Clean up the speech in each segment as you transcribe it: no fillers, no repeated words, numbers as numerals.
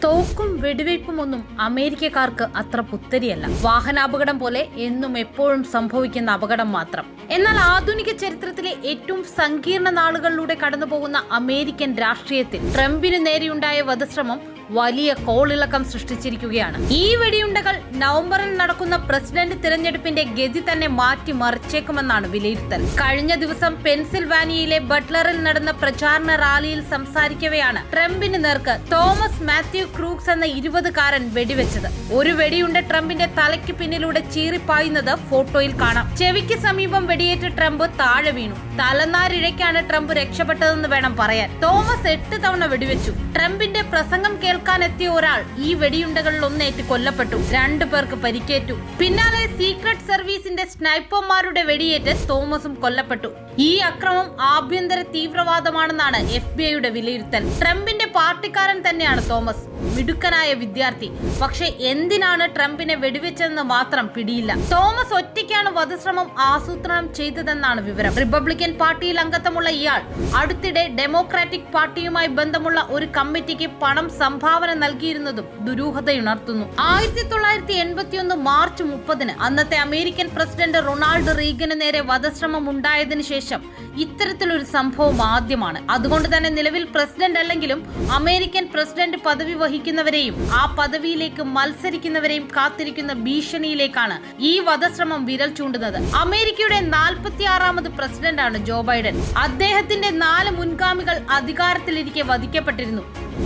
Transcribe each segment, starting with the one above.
തോക്കും വെടിവയ്പും ഒന്നും അമേരിക്കക്കാർക്ക് അത്ര പുത്തരിയല്ല. വാഹനാപകടം പോലെ എന്നും എപ്പോഴും സംഭവിക്കുന്ന അപകടം മാത്രം. എന്നാൽ ആധുനിക ചരിത്രത്തിലെ ഏറ്റവും സങ്കീർണ നാളുകളിലൂടെ കടന്നുപോകുന്ന അമേരിക്കൻ രാഷ്ട്രീയത്തിൽ ട്രംപിന് നേരെയുണ്ടായ വധശ്രമം വലിയ കോളിളക്കം സൃഷ്ടിച്ചിരിക്കുകയാണ്. ഈ വെടിയുണ്ടകൾ നവംബറിൽ നടക്കുന്ന പ്രസിഡന്റ് തിരഞ്ഞെടുപ്പിന്റെ ഗതി തന്നെ മാറ്റിമറിച്ചേക്കുമെന്നാണ് വിലയിരുത്തൽ. കഴിഞ്ഞ ദിവസം പെൻസിൽവാനിയയിലെ ബട്ട്ലറിൽ നടന്ന പ്രചാരണ റാലിയിൽ സംസാരിക്കവെയാണ് ട്രംപിന് നേർക്ക് തോമസ് മാത്യു ക്രൂക്സ് എന്ന 20-കാരൻ വെടിവെച്ചത്. ഒരു വെടിയുണ്ട ട്രംപിന്റെ തലയ്ക്ക് പിന്നിലൂടെ ചീറിപ്പായുന്നത് ഫോട്ടോയിൽ കാണാം. ചെവിക്ക് സമീപം വെടിയേറ്റ് ട്രംപ് താഴെ വീണു. തലനാരിഴയ്ക്കാണ് ട്രംപ് രക്ഷപ്പെട്ടതെന്ന് വേണം പറയാൻ. തോമസ് 8 തവണ വെടിവെച്ചു. ട്രംപിന്റെ പ്രസംഗം കേൾക്കാനെത്തിയ ഒരാൾ ഈ വെടിയുണ്ടകളിൽ ഒന്നേറ്റ് കൊല്ലപ്പെട്ടു. 2 പേർക്ക് പരിക്കേറ്റു. പിന്നാലെ സീക്രട്ട് സർവീസിന്റെ സ്നൈപ്പർമാരുടെ വെടിയേറ്റ് തോമസും കൊല്ലപ്പെട്ടു. ഈ അക്രമം ആഭ്യന്തര തീവ്രവാദമാണെന്നാണ് FBI-യുടെ വിലയിരുത്തൽ. ട്രംപിന്റെ പാർട്ടിക്കാരൻ തന്നെയാണ് തോമസ്. മിടുക്കനായ വിദ്യാർത്ഥി. പക്ഷെ എന്തിനാണ് ട്രംപിനെ വെടിവെച്ചതെന്ന് മാത്രം പിടിയില്ല. തോമസ് ഒറ്റയ്ക്കാണ് വധശ്രമം ആസൂത്രണം ചെയ്തതെന്നാണ് വിവരം. റിപ്പബ്ലിക്കൻ പാർട്ടിയിൽ അംഗത്വമുള്ള ഇയാൾ അടുത്തിടെ ഡെമോക്രാറ്റിക് പാർട്ടിയുമായി ബന്ധമുള്ള ഒരു കമ്മിറ്റിക്ക് പണം സംഭാവന നൽകിയിരുന്നതും ദുരൂഹതയുണർത്തുന്നു. 1981 മാർച്ച് 30-ന് അന്നത്തെ അമേരിക്കൻ പ്രസിഡന്റ് റൊണാൾഡ് റീഗന് നേരെ വധശ്രമം ഉണ്ടായതിനു ശേഷം ഇത്തരത്തിലൊരു സംഭവം ആദ്യമാണ്. അതുകൊണ്ട് തന്നെ നിലവിൽ പ്രസിഡന്റ് അല്ലെങ്കിലും അമേരിക്കൻ പ്രസിഡന്റ് പദവി വഹിക്കുന്നവരെയും ആ പദവിയിലേക്ക് മത്സരിക്കുന്നവരെയും കാത്തിരിക്കുന്ന ഭീഷണിയിലേക്കാണ് ഈ വധശ്രമം വിരൽ ചൂണ്ടുന്നത്. അമേരിക്കയുടെ 46ാമത് പ്രസിഡന്റാണ് ജോ ബൈഡൻ. അദ്ദേഹത്തിന്റെ 4 മുൻഗാമികൾ അധികാരത്തിലിരിക്കെ വധിക്കപ്പെട്ടിരുന്നു.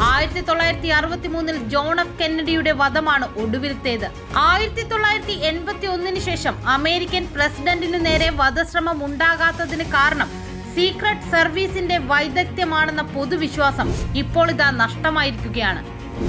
1963-ൽ ജോൺ എഫ് കെന്നഡിയുടെ വധമാണ് ഒടുവിലത്തേത്. 1981-ന് ശേഷം അമേരിക്കൻ പ്രസിഡന്റിനു നേരെ വധശ്രമം ഉണ്ടാകാത്തതിന് കാരണം സീക്രട്ട് സർവീസിന്റെ വൈദഗ്ധ്യമാണെന്ന പൊതുവിശ്വാസം ഇപ്പോൾ ഇതാ നഷ്ടമായിരിക്കുകയാണ്.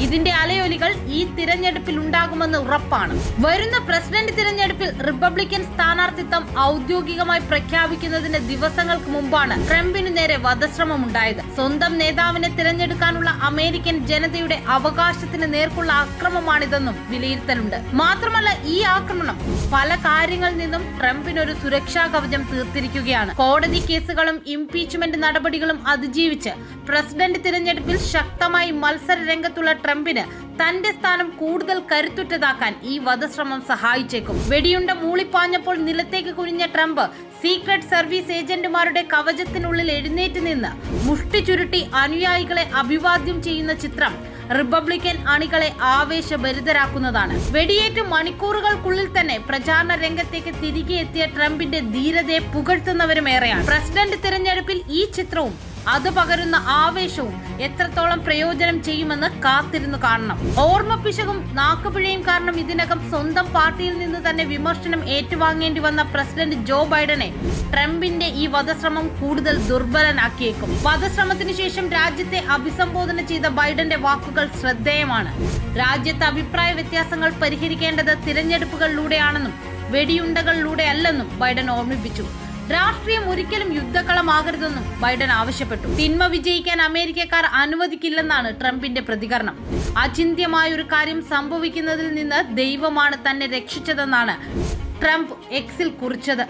ഇതിന്റെ അലയൊലികൾ ഈ തിരഞ്ഞെടുപ്പിൽ ഉണ്ടാകുമെന്ന് ഉറപ്പാണ്. വരുന്ന പ്രസിഡന്റ് തിരഞ്ഞെടുപ്പിൽ റിപ്പബ്ലിക്കൻ സ്ഥാനാർത്ഥിത്വം ഔദ്യോഗികമായി പ്രഖ്യാപിക്കുന്നതിന് ദിവസങ്ങൾക്ക് മുമ്പാണ് ട്രംപിന് നേരെ വധശ്രമം ഉണ്ടായത്. സ്വന്തം നേതാവിനെ തിരഞ്ഞെടുക്കാനുള്ള അമേരിക്കൻ ജനതയുടെ അവകാശത്തിന് നേർക്കുള്ള ആക്രമണമാണിതെന്നും വിലയിരുത്തലുണ്ട്. മാത്രമല്ല, ഈ ആക്രമണം പല കാര്യങ്ങളിൽ നിന്നും ട്രംപിനൊരു സുരക്ഷാ കവചം തീർത്തിരിക്കുകയാണ്. കോടതി കേസുകളും ഇംപീച്ച്മെന്റ് നടപടികളും അതിജീവിച്ച് പ്രസിഡന്റ് തിരഞ്ഞെടുപ്പിൽ ശക്തമായി മത്സര രംഗത്തുള്ള ട്രംപിന് തന്റെ സ്ഥാനം കൂടുതൽ കരുത്തുറ്റതാക്കാൻ ഈ വധശ്രമം സഹായിച്ചേക്കും. വെടിയുണ്ട മൂളിപ്പാഞ്ഞപ്പോൾ നിലത്തേക്ക് കുനിഞ്ഞ ട്രംപ് സീക്രട്ട് സർവീസ് ഏജന്റുമാരുടെ കവചത്തിനുള്ളിൽ എഴുന്നേറ്റ് നിന്ന് മുഷ്ടി ചുരുട്ടി അനുയായികളെ അഭിവാദ്യം ചെയ്യുന്ന ചിത്രം റിപ്പബ്ലിക്കൻ അണികളെ ആവേശഭരിതരാക്കുന്നതാണ്. വെടിയേറ്റ് മണിക്കൂറുകൾക്കുള്ളിൽ തന്നെ പ്രചാരണ രംഗത്തേക്ക് തിരികെ എത്തിയ ട്രംപിന്റെ ധീരതയെ പുകഴ്ത്തുന്നവരും ഏറെയാണ്. പ്രസിഡന്റ് തിരഞ്ഞെടുപ്പിൽ ഈ ചിത്രവും അത് പകരുന്ന ആവേശവും എത്രത്തോളം പ്രയോജനം ചെയ്യുമെന്ന് കാത്തിരുന്നു കാണണം. ഓർമ്മപ്പിശകും നാക്കുപിഴയും കാരണം ഇതിനകം സ്വന്തം പാർട്ടിയിൽ നിന്ന് തന്നെ വിമർശനം ഏറ്റുവാങ്ങേണ്ടി വന്ന പ്രസിഡന്റ് ജോ ബൈഡനെ ട്രംപിന്റെ ഈ വധശ്രമം കൂടുതൽ ദുർബലനാക്കിയേക്കും. വധശ്രമത്തിന് ശേഷം രാജ്യത്തെ അഭിസംബോധന ചെയ്ത ബൈഡന്റെ വാക്കുകൾ ശ്രദ്ധേയമാണ്. രാജ്യത്തെ അഭിപ്രായ വ്യത്യാസങ്ങൾ പരിഹരിക്കേണ്ടത് തിരഞ്ഞെടുപ്പുകളിലൂടെയാണെന്നും വെടിയുണ്ടകളിലൂടെ അല്ലെന്നും ബൈഡൻ ഓർമ്മിപ്പിച്ചു. രാഷ്ട്രീയം ഒരിക്കലും യുദ്ധക്കളമാകരുതെന്നും ബൈഡൻ ആവശ്യപ്പെട്ടു. തിന്മ വിജയിക്കാൻ അമേരിക്കക്കാർ അനുവദിക്കില്ലെന്നാണ് ട്രംപിന്റെ പ്രതികരണം. അചിന്ത്യമായൊരു കാര്യം സംഭവിക്കുന്നതിൽ നിന്ന് ദൈവമാണ് തന്നെ രക്ഷിച്ചതെന്നാണ് ട്രംപ് എക്സിൽ കുറിച്ചത്.